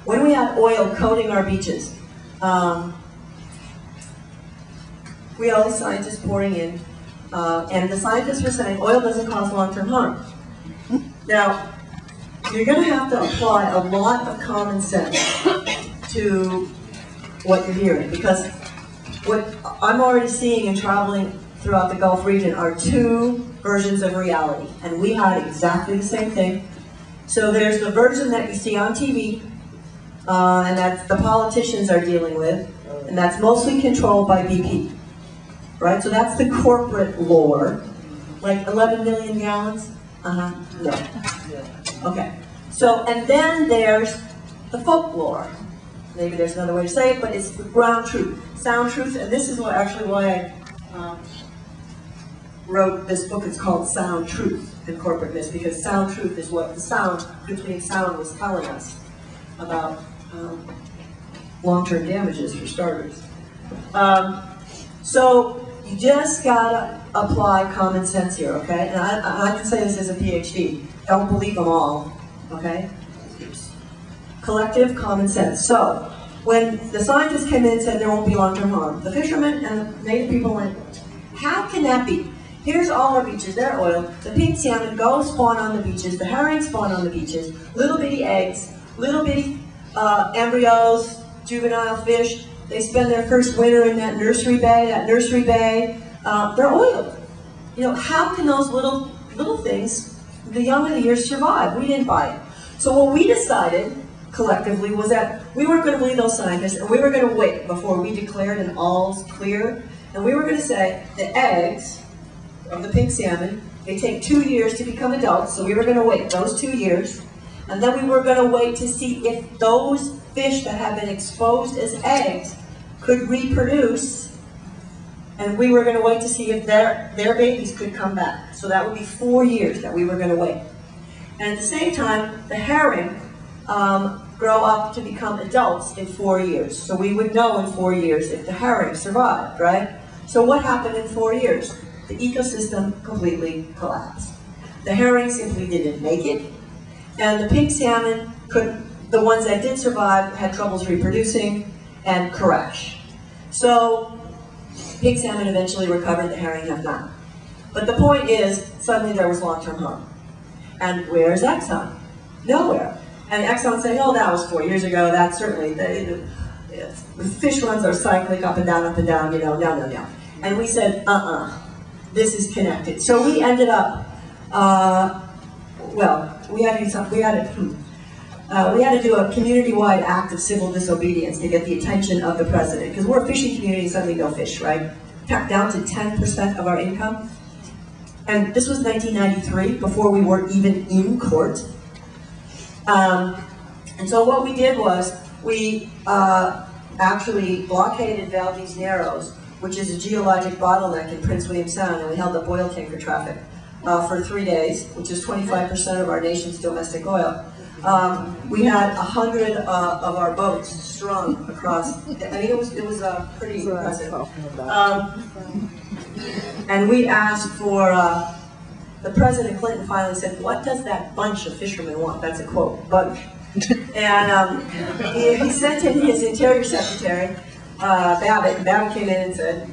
When we had oil coating our beaches, we had all these scientists pouring in, and the scientists were saying oil doesn't cause long-term harm. Now, you're going to have to apply a lot of common sense to what you're hearing, because what I'm already seeing and traveling throughout the Gulf region are two versions of reality, and we had exactly the same thing. So there's the version that you see on TV, and that the politicians are dealing with, and that's mostly controlled by BP, right? So that's the corporate lore, like 11 million gallons? No. Okay. So, and then there's the folklore. Maybe there's another way to say it, but it's the ground truth, sound truth, and this is what actually why I wrote this book. It's called Sound Truth and Corporate Myths, because sound truth is what the sound, between sound, was telling us about long-term damages, for starters. So you just gotta apply common sense here, okay? And I can say this as a PhD. Don't believe them all, okay? Collective common sense. So when the scientists came in and said there won't be long-term harm, the fishermen and the native people went, how can that be? Here's all our beaches, they're oil. The pink salmon go spawn on the beaches, the herring spawn on the beaches, little bitty eggs, little bitty embryos, juvenile fish. They spend their first winter in that nursery bay. They're oiled. You know, how can those little things, the young of the years, survive? We didn't buy it. So what we decided collectively was that we weren't going to believe those scientists, and we were going to wait before we declared an all's clear, and we were going to say the eggs of the pink salmon, they take 2 years to become adults, so we were going to wait those 2 years, and then we were going to wait to see if those fish that had been exposed as eggs could reproduce, and we were going to wait to see if their babies could come back. So that would be 4 years that we were going to wait. And at the same time, the herring grow up to become adults in 4 years. So we would know in 4 years if the herring survived, right? So what happened in 4 years? The ecosystem completely collapsed. The herring simply didn't make it, and the pink salmon the ones that did survive had troubles reproducing and crashed. So pink salmon eventually recovered, the herring have not. But the point is, suddenly there was long-term harm. And where's Exxon? Nowhere. And Exxon saying, oh, that was 4 years ago, that certainly, the fish runs are cyclic up and down, you know, no. And we said, this is connected. So we ended up, we had to do a community-wide act of civil disobedience to get the attention of the president, because we're a fishing community, suddenly no fish, right? Tapped down to 10% of our income. And this was 1993, before we were even in court. And so what we did was, we actually blockaded Valdez Narrows, which is a geologic bottleneck in Prince William Sound, and we held up oil tanker traffic for 3 days, which is 25% of our nation's domestic oil. We had 100 of our boats strung across. I mean, it was pretty impressive. And we asked for, the President Clinton finally said, what does that bunch of fishermen want? That's a quote, bunch. And he sent in his Interior Secretary, Babbitt, and Babbitt came in and said,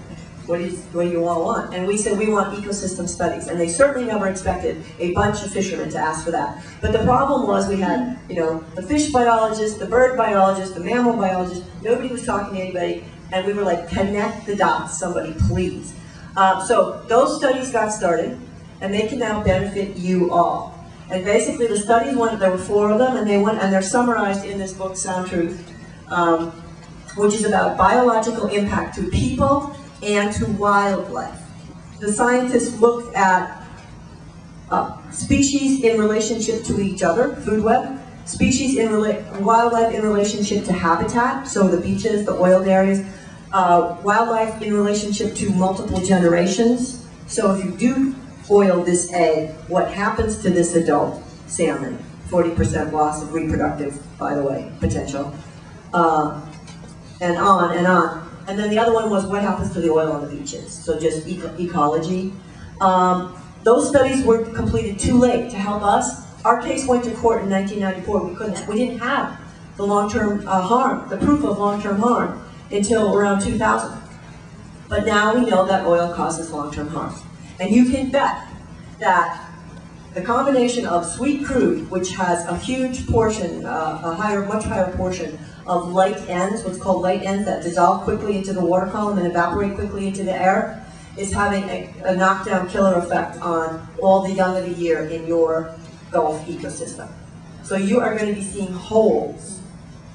what do you all want? And we said, we want ecosystem studies. And they certainly never expected a bunch of fishermen to ask for that. But the problem was we had, you know, the fish biologist, the bird biologist, the mammal biologist, nobody was talking to anybody, and we were like, connect the dots, somebody please. So those studies got started, and they can now benefit you all. And basically the studies went, there were 4 of them, and they're summarized in this book, Sound Truth, which is about biological impact to people and to wildlife. The scientists looked at species in relationship to each other, food web, species wildlife in relationship to habitat, so the beaches, the oiled areas, wildlife in relationship to multiple generations. So if you do oil this egg, what happens to this adult salmon? 40% loss of reproductive, by the way, potential, and on and on. And then the other one was what happens to the oil on the beaches, so just ecology. Those studies were completed too late to help us. Our case went to court in 1994. We didn't have the long-term harm, the proof of long-term harm, until around 2000. But now we know that oil causes long-term harm. And you can bet that the combination of sweet crude, which has a huge portion, much higher portion of light ends, what's called light ends that dissolve quickly into the water column and evaporate quickly into the air, is having a knockdown killer effect on all the young of the year in your Gulf ecosystem. So you are going to be seeing holes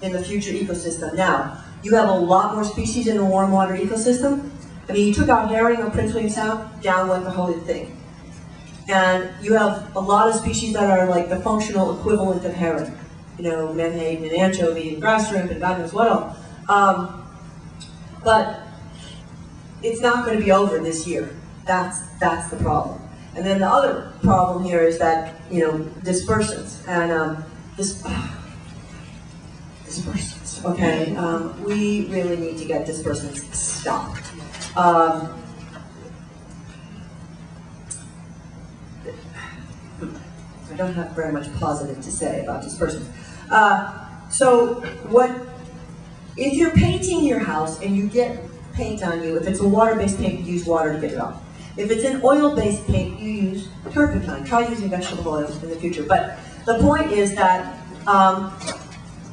in the future ecosystem. Now, you have a lot more species in the warm water ecosystem. I mean, you took out herring on Prince William Sound, down went the whole thing. And you have a lot of species that are like the functional equivalent of herring. You know, menhaden and anchovy and grass shrimp and God knows what else. But it's not going to be over this year. That's the problem. And then the other problem here is that, you know, dispersants. And dispersants, okay? We really need to get dispersants stopped. I don't have very much positive to say about dispersants. So if you're painting your house and you get paint on you, if it's a water-based paint, you use water to get it off. If it's an oil-based paint, you use turpentine. Try using vegetable oils in the future. But the point is that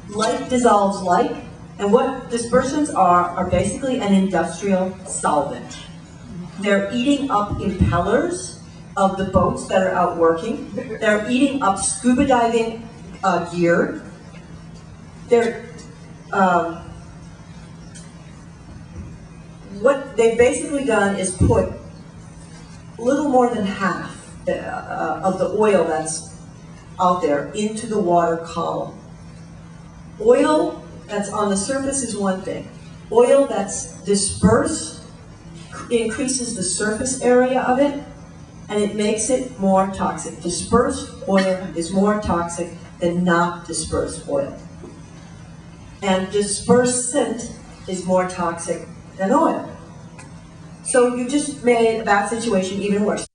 like dissolves like, and what dispersants are basically an industrial solvent. They're eating up impellers of the boats that are out working. They're eating up scuba diving gear. What they've basically done is put a little more than half of the oil that's out there into the water column. Oil that's on the surface is one thing. Oil that's dispersed increases the surface area of it, and it makes it more toxic. Dispersed oil is more toxic than not dispersed oil. And dispersant is more toxic than oil. So you just made a bad situation even worse.